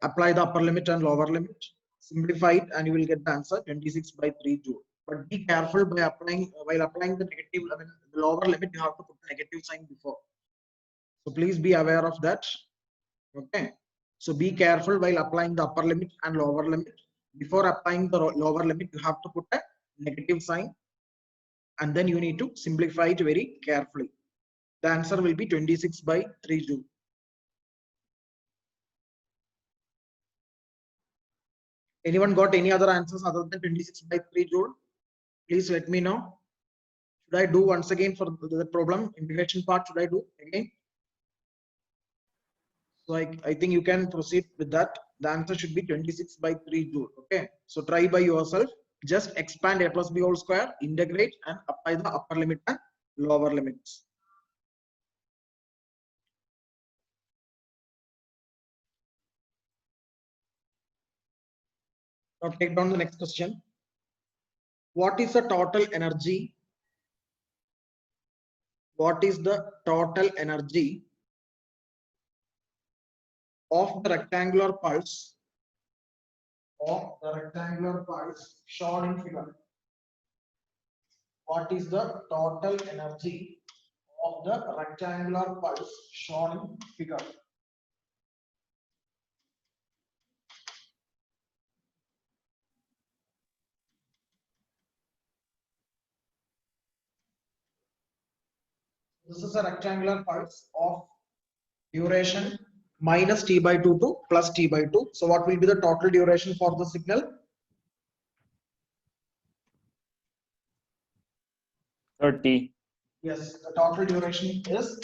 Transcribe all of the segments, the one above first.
apply the upper limit and lower limit, simplify it, and you will get the answer 26 by 3 joule. But be careful by applying while applying the negative, I mean the lower limit, you have to put the negative sign before. So please be aware of that. Okay. So be careful while applying the upper limit and lower limit. Before applying the lower limit, you have to put a negative sign, and then you need to simplify it very carefully. The answer will be 26 by 3 joule. Anyone got any other answers other than 26 by 3 joule? Please let me know. Should I do once again for the problem integration part? Should I do again? So I think you can proceed with that. The answer should be 26 by 3 joule. Okay. So try by yourself. Just expand a plus b whole square, integrate, and apply the upper limit and lower limits. Now take down the next question. What is the total energy? What is the total energy of the rectangular pulse shown in figure? What is the total energy of the rectangular pulse shown in figure? This is a rectangular pulse of duration minus t by 2 to plus t by 2. So what will be the total duration for the signal? 30. Yes, the total duration is.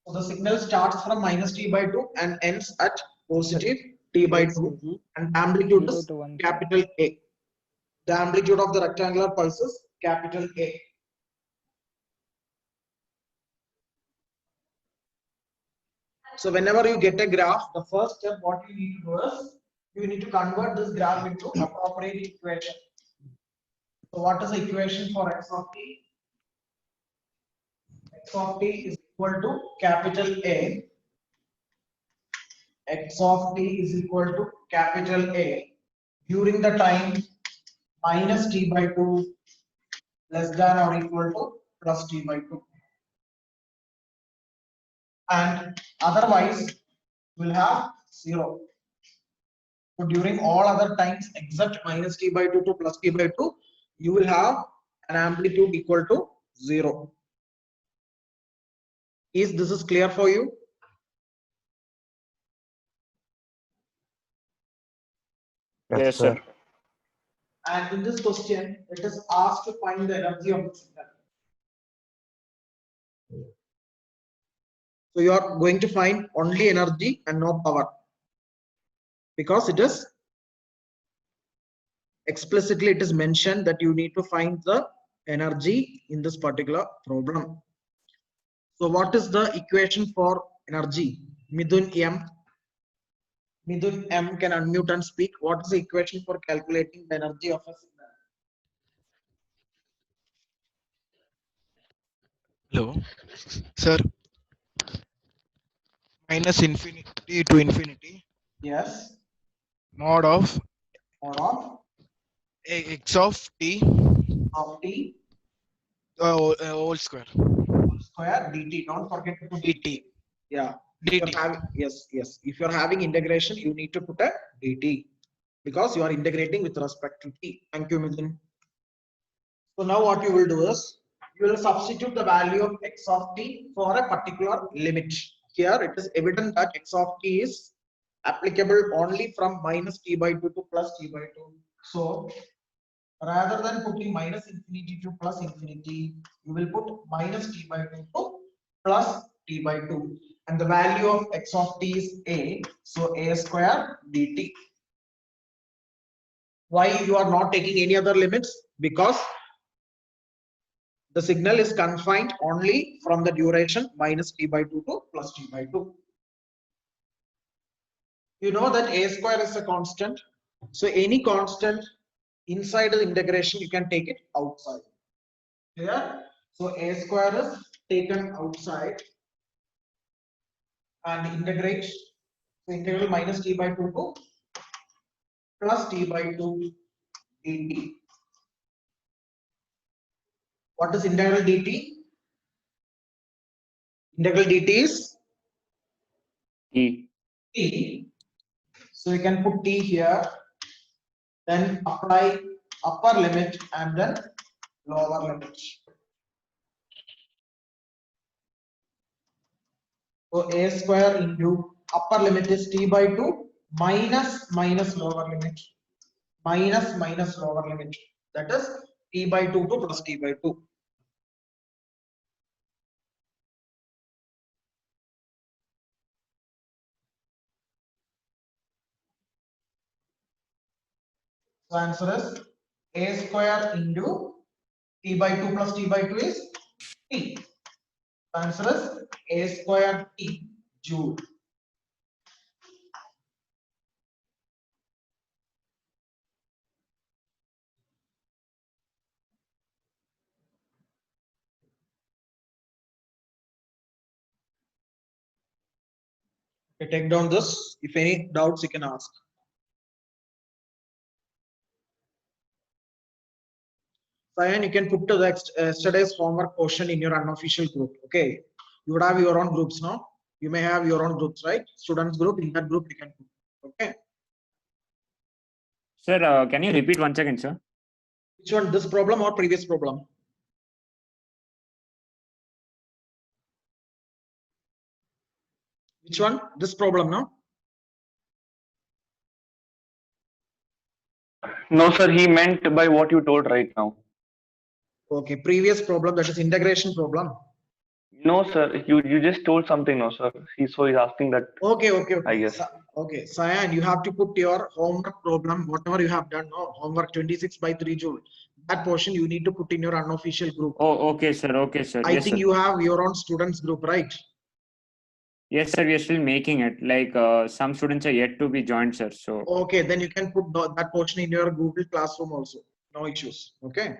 So the signal starts from minus t by 2 and ends at positive t by 2, and amplitude is capital A. The amplitude of the rectangular pulse is capital A. So whenever you get a graph, the first step what you need to do is you need to convert this graph into appropriate equation. So what is the equation for x of t? X of t is equal to capital A. X of t is equal to capital A during the time minus t by 2 less than or equal to plus t by 2. And otherwise will have 0. So during all other times except minus t by 2 to plus t by 2, you will have an amplitude equal to 0. Is this clear for you? Yes, sir. And in this question, it is asked to find the energy of the signal. So you are going to find only energy and no power, because it is explicitly it is mentioned that you need to find the energy in this particular problem. So what is the equation for energy? Midun M. Midun M can unmute and speak. What is the equation for calculating the energy of a signal? Hello, sir. Minus infinity to infinity. Yes. Mod of x of t whole square. Square dt. Don't forget to put dt. Yeah. dt. Yes. If you're having integration, you need to put a dt because you are integrating with respect to t. Thank you, Midun. So now what you will do is you will substitute the value of x of t for a particular limit. Here it is evident that x of t is applicable only from minus t by 2 to plus t by 2. So rather than putting minus infinity to plus infinity, you will put minus t by 2 to plus t by 2. And the value of x of t is a. So a square dt. Why you are not taking any other limits? Because the signal is confined only from the duration minus t by 2 to plus t by 2. You know that a square is a constant. So any constant inside the integration, you can take it outside. Clear? So a square is taken outside. and integrate. So integral minus t by 2 to plus t by 2 dt. What is integral dt? Integral dt is T. t. So you can put t here, then apply upper limit and then lower limit. So a square into upper limit is t by 2 minus lower limit minus lower limit, that is t by 2 to plus t by 2. So answer is a square into t by 2 plus t by 2 is t. Answer is a square t joule. Okay, take down this. If any doubts, you can ask. Sayan, you can put to the yesterday's homework portion in your unofficial group. Okay, you would have your own groups now. You may have your own groups, right? Students group. In that group, you can put. Okay. Sir, can you repeat once again, sir? Which one? This problem or previous problem? Which one? This problem, no? No, sir, he meant by what you told right now. Okay, previous problem, that is integration problem. No, sir, you just told something, no, sir. He's asking that. Okay. I guess. Okay, Sayan, you have to put your homework problem, whatever you have done, no, homework 26 by 3 joule. That portion you need to put in your unofficial group. Oh, okay, sir. Okay, sir. I Yes, think sir. you have your own students group, right? Yes, sir. We are still making it. Like some students are yet to be joined, sir. So Okay, then you can put that portion in your Google Classroom also. No issues. Okay.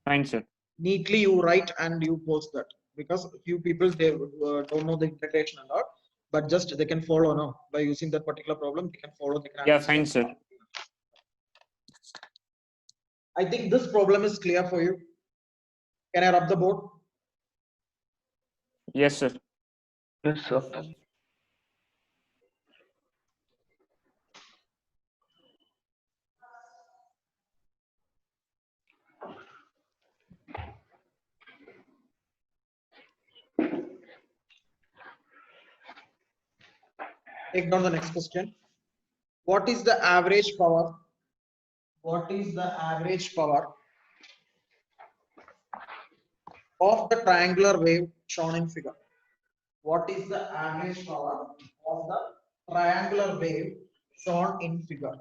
fine, sir. Neatly you write and you post that, because few people they don't know the integration and all, but just they can follow now by using that particular problem. They can follow. They can Yeah, understand. fine, sir. I think this problem is clear for you. Can I rub the board? Yes, sir. Yes, sir. Take down the next question. What is the average power? What is the average power of the triangular wave shown in figure? What is the average power of the triangular wave shown in figure?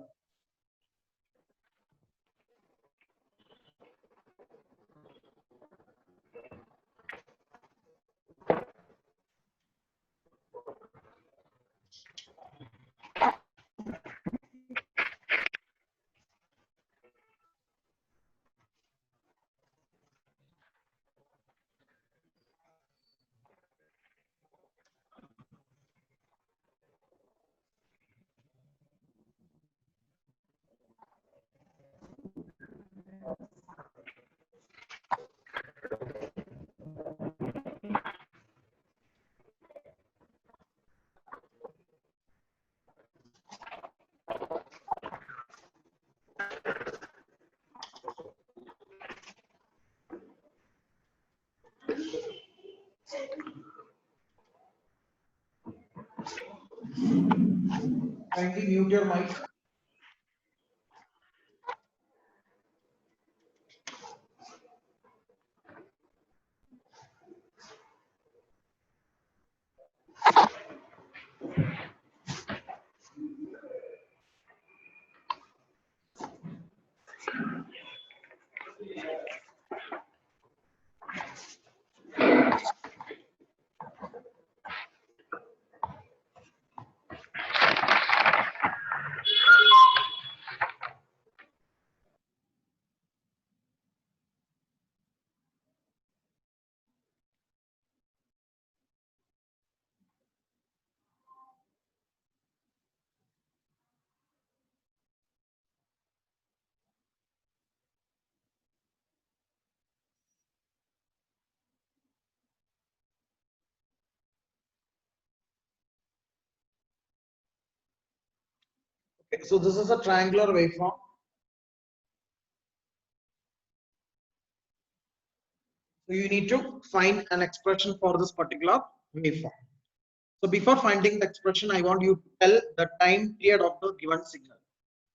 Kindly mute your mic. So this is a triangular waveform. So you need to find an expression for this particular waveform. So before finding the expression, I want you to tell the time period of the given signal.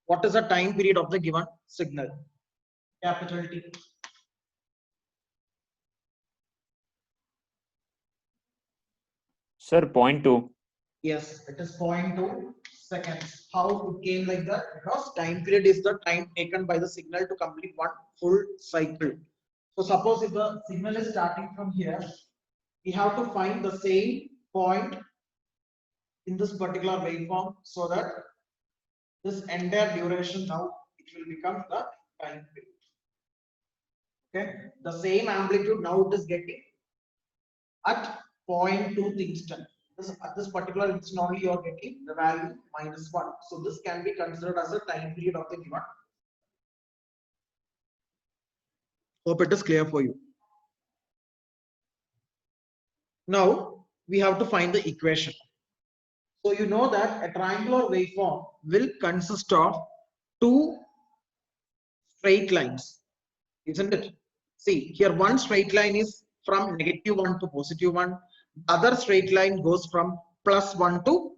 What is the time period of the given signal? Capital T. Sir, 0.2. Yes, it is 0.2 seconds. How it came like that? Because time period is the time taken by the signal to complete one full cycle. So suppose if the signal is starting from here, we have to find the same point in this particular waveform so that this entire duration now it will become the time period. Okay, the same amplitude now it is getting at 0.2 instant. At this particular instant only you are getting the value -1. So this can be considered as a time period of the given. Hope it is clear for you. Now we have to find the equation. So you know that a triangular waveform will consist of two straight lines, isn't it? See here, one straight line is from -1 to +1. The other straight line goes from +1 to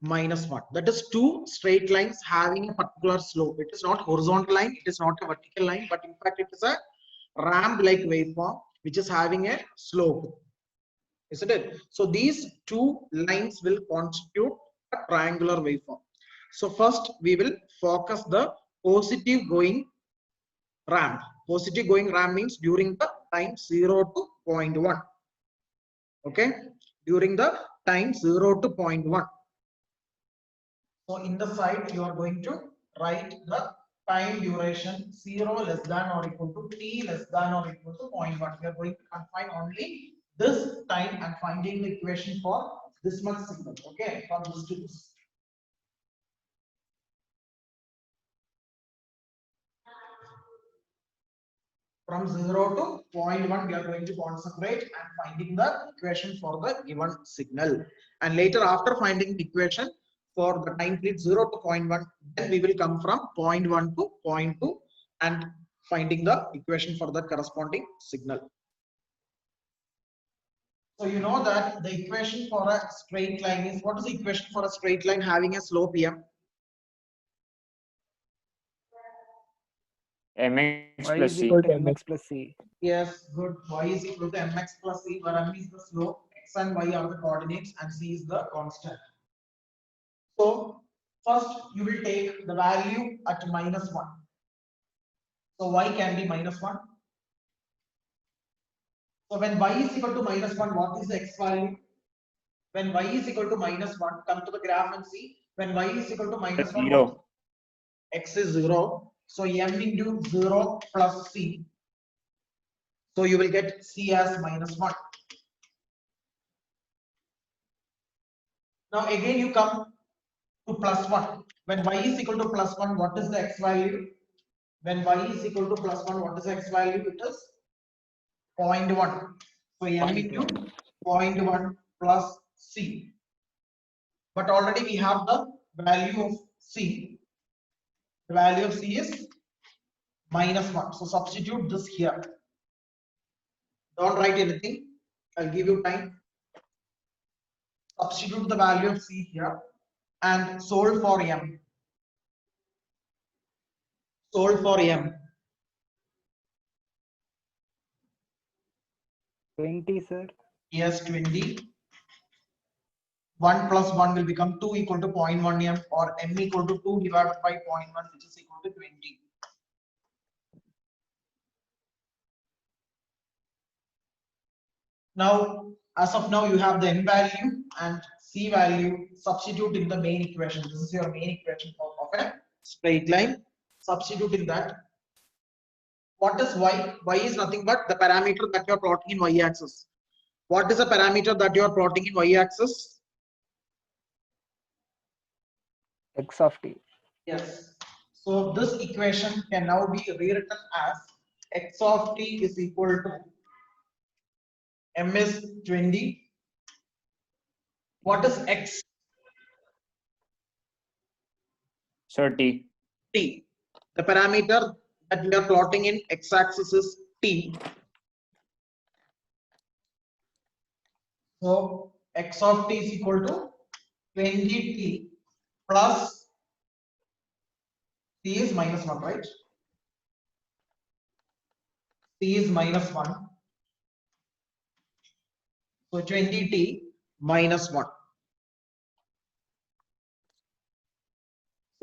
-1. That is two straight lines having a particular slope. It is not horizontal line, it is not a vertical line, but in fact it is a ramp-like waveform which is having a slope, isn't it? So these two lines will constitute a triangular waveform. So first we will focus the positive going ramp. Positive going ramp means during the time 0 to 0.1. Okay, during the time 0 to 0.1. So in the side you are going to write the time duration 0 less than or equal to t less than or equal to 0.1. We are going to confine only this time and finding the equation for this much signal. Okay, from this to this. From 0 to 0.1 we are going to concentrate and finding the equation for the given signal, and later after finding the equation for the time period 0 to 0.1, then we will come from 0.1 to 0.2 and finding the equation for the corresponding signal. So you know that the equation for a straight line is, what is the equation for a straight line having a slope m? Mx Y plus is c. equal to mx plus c. Yes, good. Y is equal to mx plus c, where m is the slope, x and y are the coordinates, and c is the constant. So first you will take the value at -1. So y can be -1. So when y is equal to -1, what is the x value? When y is equal to -1, come to the graph and see. When y is equal to -1, 0. x is 0. So m into 0 plus c. So you will get c as -1. Now again you come to +1. When y is equal to +1, what is the x value? When y is equal to +1, what is the x value? It is 0.1. So m into 0.1 plus c. But already we have the value of c. The value of c is -1. So substitute this here. Don't write anything. I'll give you time. Substitute the value of c here and solve for m. Solve for m. 20, sir. Yes, 20. 1 plus 1 will become 2 equal to 0.1 m, or m equal to 2 divided by 0.1, which is equal to 20. Now, as of now, you have the m value and c value. Substitute in the main equation. This is your main equation of a straight line. Substitute in that. What is y? Y is nothing but the parameter that you are plotting in y-axis. What is the parameter that you are plotting in y-axis? X of t. Yes. So this equation can now be rewritten as x of t is equal to m is 20. What is x? Sir, T. T. The parameter that we are plotting in x-axis is T. So x of t is equal to 20t plus t is minus 1, right? T is minus 1. So 20t minus 1.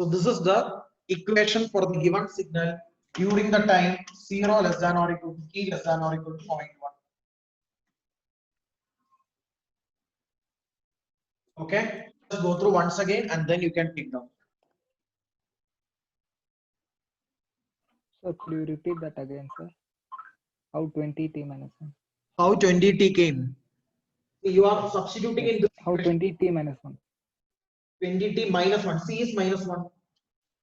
So this is the equation for the given signal during the time 0 less than or equal to t less than or equal to 0.1. Okay, just go through once again and then you can take down. So could you repeat that again, sir? How 20t minus 1? How 20t came? You are substituting in this How equation. 20t minus 1? 20t minus 1. C is minus 1.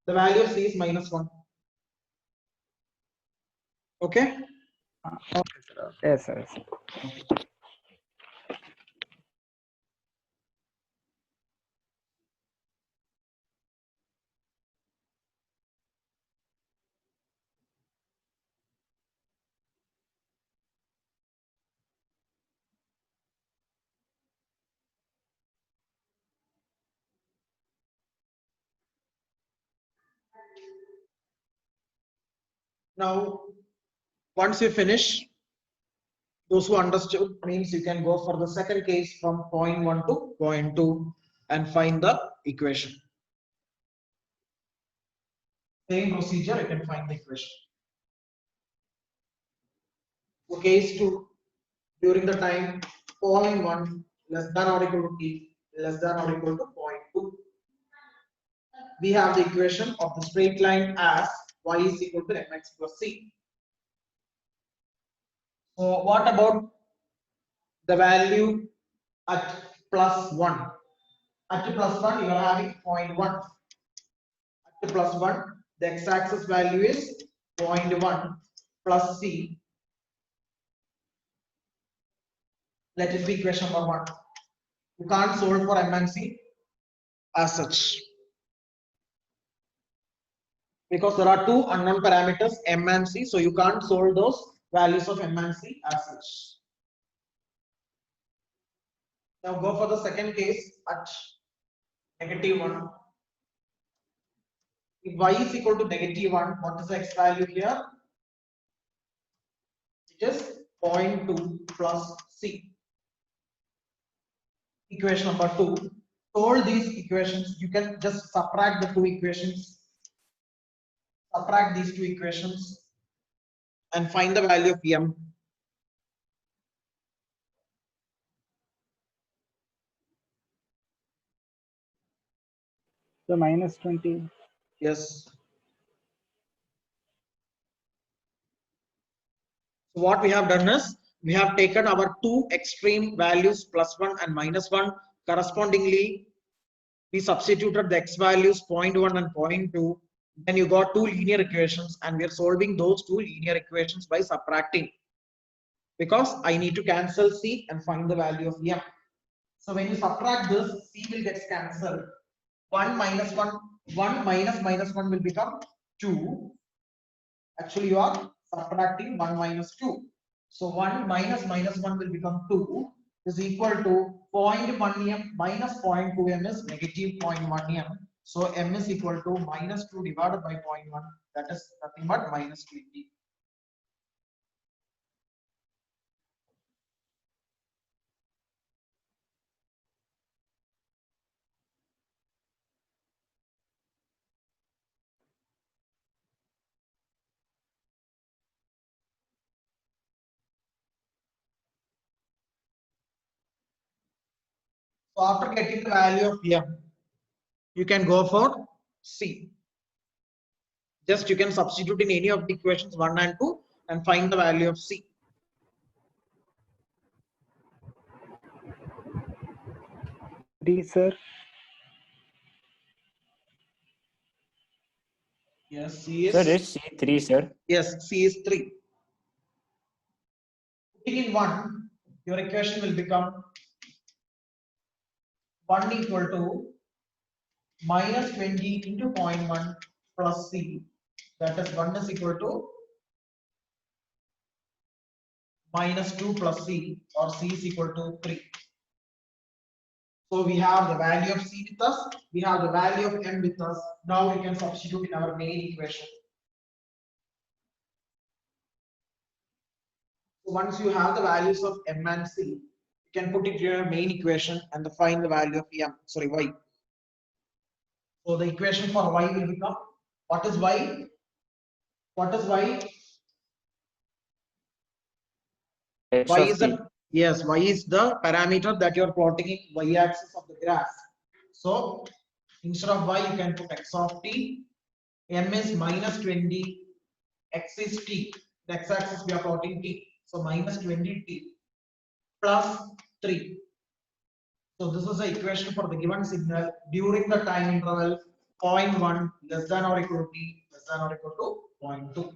The value of C is minus 1. Okay. Okay, sir. Yes, sir. Yes, sir. Now, once you finish, those who understood means you can go for the second case from point 1 to point 2 and find the equation. Same procedure, you can find the equation. So case 2, during the time point 1 less than or equal to t less than or equal to point 2. We have the equation of the straight line as y is equal to mx plus c. So what about the value at plus 1? At plus 1 you are having 0.1. At plus 1 the x-axis value is 0.1 plus c. Let it be equation number 1. You can't solve for m and c as such, because there are two unknown parameters m and c, so you can't solve those values of m and c as such. Now go for the second case at -1. If y is equal to -1, what is the x value here? It is 0.2 plus c. Equation number 2. Solve these equations. You can just subtract the two equations. Subtract these two equations and find the value of m. So minus 20. Yes. So what we have done is we have taken our two extreme values +1 and -1. Correspondingly, we substituted the x values 0.1 and 0.2. Then you got two linear equations, and we are solving those two linear equations by subtracting, because I need to cancel c and find the value of m. So when you subtract this, c will get cancelled. 1 minus 1, 1 minus minus 1 will become 2. Actually, you are subtracting 1 minus 2. So 1 minus minus 1 will become 2 is equal to 0.1 m minus 0.2 m is negative 0.1 m. So m is equal to minus 2 divided by 0.1. That is nothing but minus 20. So after getting the value of m, you can go for c. Just you can substitute in any of the equations 1 and 2 and find the value of c. D, sir. Yes, c is. Sir, it's C3, sir. Yes, c is 3. Putting in 1, your equation will become 1 equal to minus 20 into 0.1 plus c, that is 1 is equal to minus 2 plus c, or c is equal to 3. So we have the value of c with us, we have the value of m with us. Now we can substitute in our main equation. So once you have the values of m and c, you can put it in your main equation and find the value of y. So the equation for y will become, what is y? What is y? X Y of is t. y is the parameter that you are plotting in y-axis of the graph. So instead of y, you can put x of t. M is minus 20. X is t. The x-axis we are plotting t. So minus 20t plus 3. So this is the equation for the given signal during the time interval 0.1 less than or equal to t less than or equal to 0.2.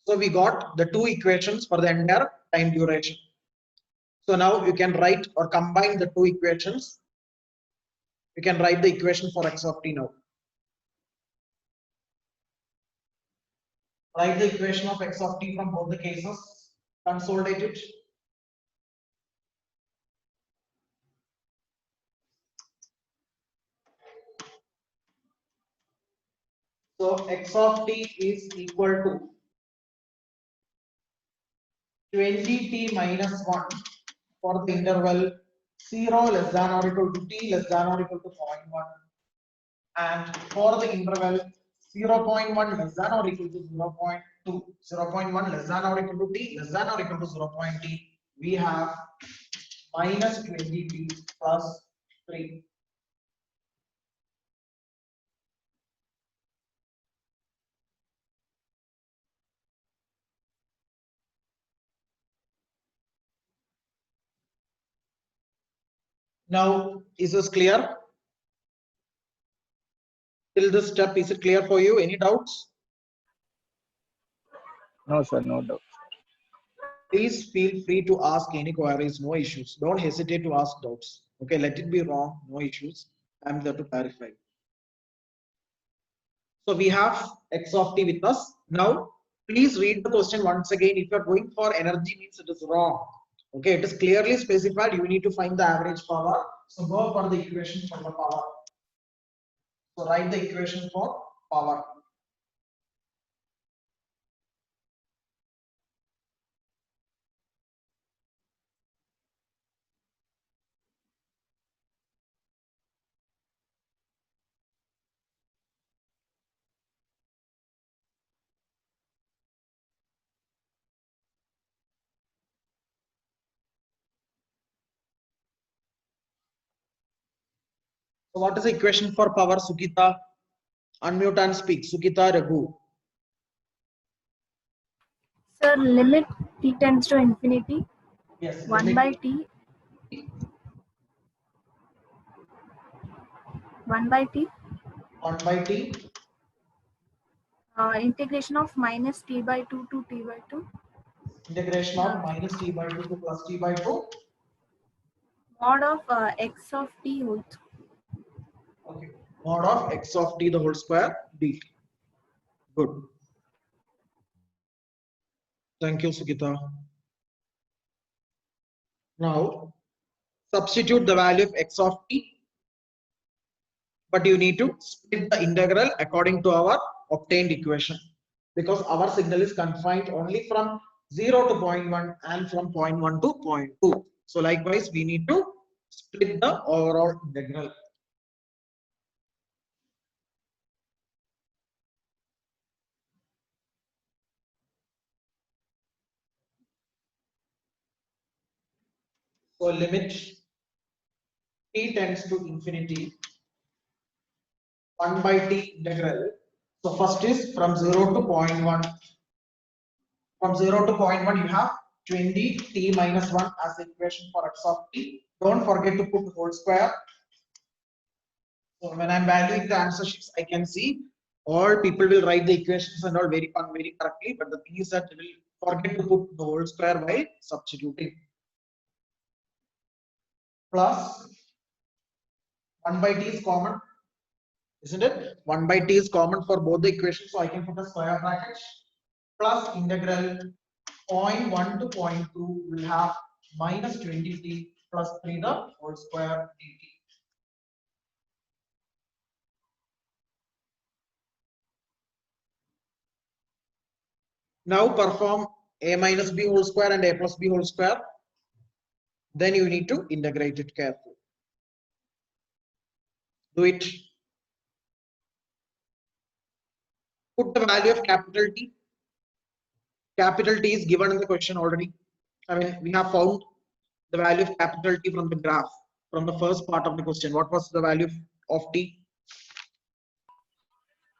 So we got the two equations for the entire time duration. So now you can write or combine the two equations. You can write the equation for x of t now. Write the equation of x of t from both the cases. Consolidate it. So x of t is equal to 20t minus 1 for the interval 0 less than or equal to t less than or equal to 0.1, and for the interval 0.1 less than or equal to 0.2, 0.1 less than or equal to t less than or equal to 0.t, we have minus 20t plus 3. Now, is this clear? Till this step, is it clear for you? Any doubts? No, sir, no doubt. Please feel free to ask any queries, no issues. Don't hesitate to ask doubts. Okay, let it be wrong, no issues. I'm there to clarify. So we have x of t with us. Now, please read the question once again. If you're going for energy, means it is wrong. Okay, it is clearly specified. You need to find the average power. So go for the equation for the power. So write the equation for power. So what is the equation for power, Sukita? Unmute and speak. Sukita, Raghu. Sir, limit t tends to infinity. Yes. 1 by t. 1 by t. 1 by t. Integration of minus t by 2 to t by 2. Integration of minus t by 2 to plus t by 2. Mod of x of t whole. Okay. Mod of x of t the whole square dt. Good. Thank you, Sukita. Now, substitute the value of x of t, but you need to split the integral according to our obtained equation, because our signal is confined only from 0 to 0.1 and from 0.1 to 0.2. So likewise, we need to split the overall integral. So limit t tends to infinity 1 by t integral. So first is from 0 to 0.1. From 0 to 0.1 you have 20t minus 1 as the equation for x of t. Don't forget to put whole square. So when I'm valuing the answer sheets, I can see all people will write the equations and all very correctly, but the thing is that they will forget to put the whole square while substituting. Plus 1 by t is common, isn't it? 1 by t is common for both the equations, so I can put a square bracket. Plus integral 0.1 to 0.2 will have minus 20t plus 3 the whole square dt. Now perform a minus b whole square and a plus b whole square. Then you need to integrate it carefully. Do it. Put the value of capital T. Capital T is given in the question already. I mean, we have found the value of capital T from the graph, from the first part of the question. What was the value of T?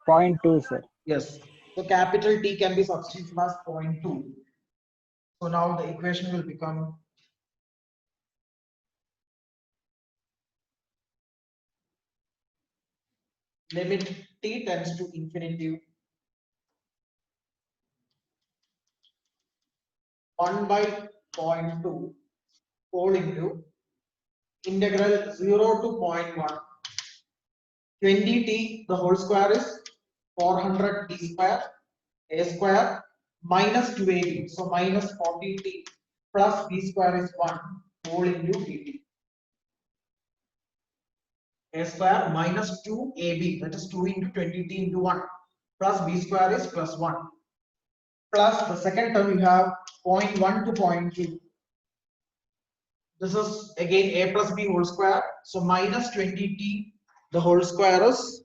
0.2, sir. Yes. So capital T can be substituted as 0.2. So now the equation will become limit t tends to infinity 1 by 0.2 whole into integral 0 to 0.1 20t the whole square is 400 t square a square minus 2ab, so minus 40t plus b square is 1 whole into dt. A square minus 2ab, that is 2 into 20t into 1 plus b square is plus 1 plus the second term you have 0.1 to 0.2. This is again a plus b whole square, so minus 20t the whole square is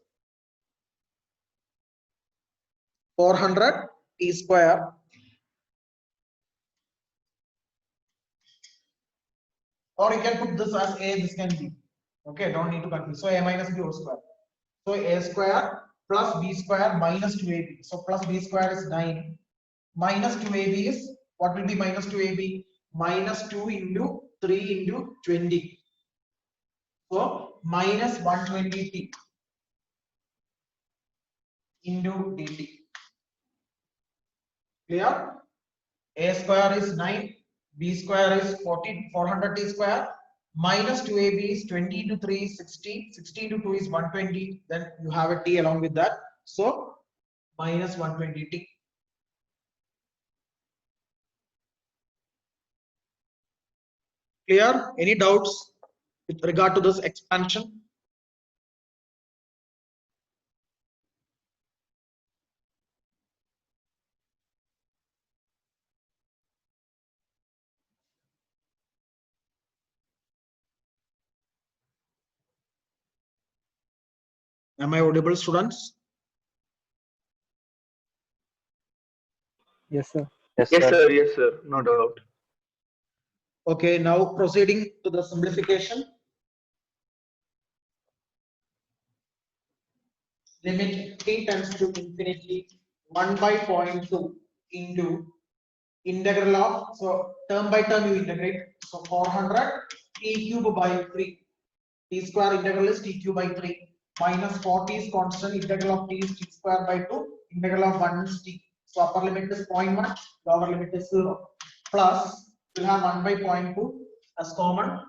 400 t square or you can put this as a, this can be, okay, don't need to confuse. So a minus b whole square, so a square plus b square minus 2ab, so plus b square is 9 minus 2ab is, what will be minus 2ab? Minus 2 into 3 into 20, so minus 120t into dt. Clear? A square is 9, b square is 400t square, minus 2ab is 20 into 3 is 60, 60 into 2 is 120, then you have a t along with that, so minus 120t. Clear? Any doubts with regard to this expansion? Am I audible, students? Yes, sir. Yes, sir. Yes, sir. No doubt. Okay, now proceeding to the simplification. Limit t tends to infinity 1 by 0.2 into integral of, so term by term you integrate, so 400 t cube by 3, t square integral is t cube by 3 minus 40 is constant, integral of t is t square by 2, integral of 1 is t, so upper limit is 0.1, lower limit is 0, plus we'll have 1 by 0.2 as common,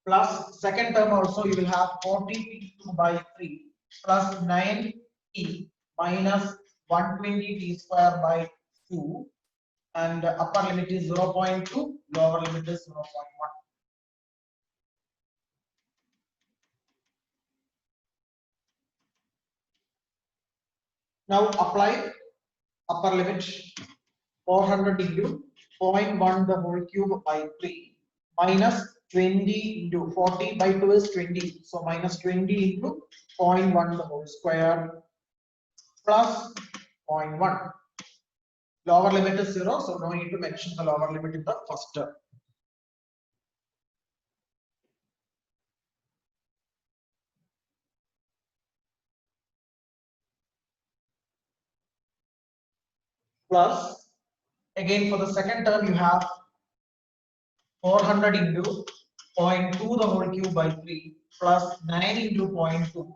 plus second term also you will have 40t by 3 plus 9t minus 120t square by 2, and upper limit is 0.2, lower limit is 0.1. Now apply upper limit 400 into 0.1 the whole cube by 3 minus 20 into 40 by 2 is 20, so minus 20 into 0.1 the whole square plus 0.1. Lower limit is 0, so no need to mention the lower limit in the first term. Plus Again, for the second term, you have 400 into 0.2 the whole cube by 3 plus 9 into 0.2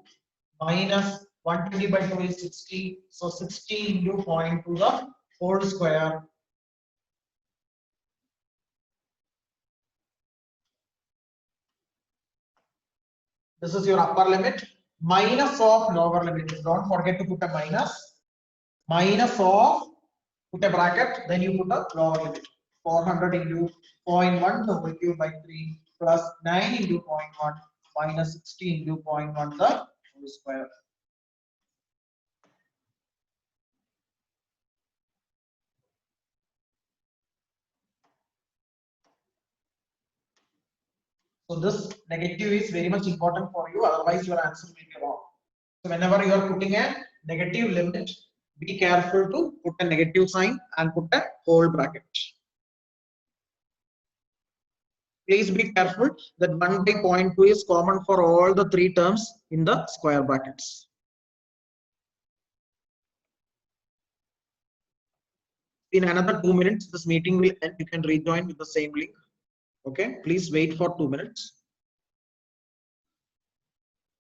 minus 120 by 2 is 60. So 60 into 0.2 the whole square. This is your upper limit minus of lower limit. Don't forget to put a minus. Minus of, put a bracket, then you put a lower limit. 400 into 0.1 the whole cube by 3 plus 9 into 0.1 minus 60 into 0.1 the whole square. So this negative is very much important for you, otherwise your answer will be wrong. So whenever you are putting a negative limit, be careful to put a negative sign and put a whole bracket. Please be careful that 1 by 0.2 is common for all the three terms in the square brackets. In another 2 minutes, this meeting will end. You can rejoin with the same link. Okay, please wait for 2 minutes.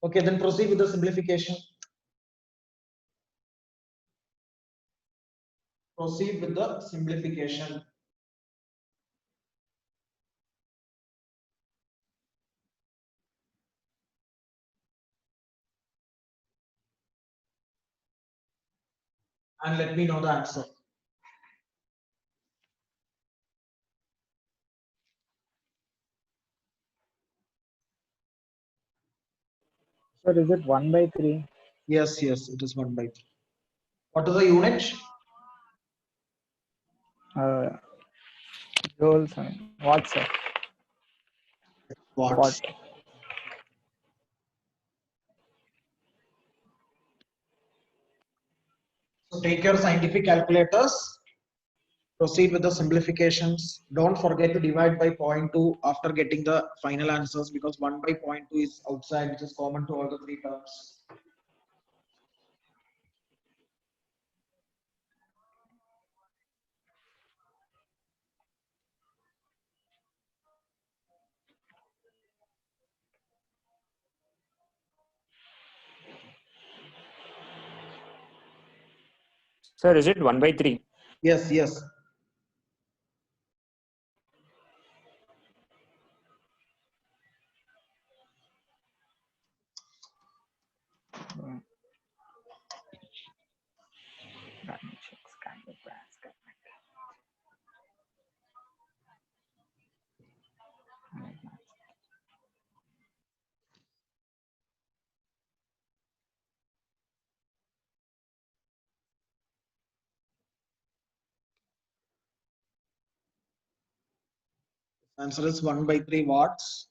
Okay, then proceed with the simplification. Proceed with the simplification. And let me know the answer. Sir, is it 1 by 3? Yes, yes, it is 1 by 3. What is the unit? Joules, I mean, watts, sir. Watts. Watt. So take your scientific calculators. Proceed with the simplifications. Don't forget to divide by 0.2 after getting the final answers, because 1 by 0.2 is outside, which is common to all the three terms. Sir, is it 1 by 3? Yes, yes. Answer is 1 by 3 watts.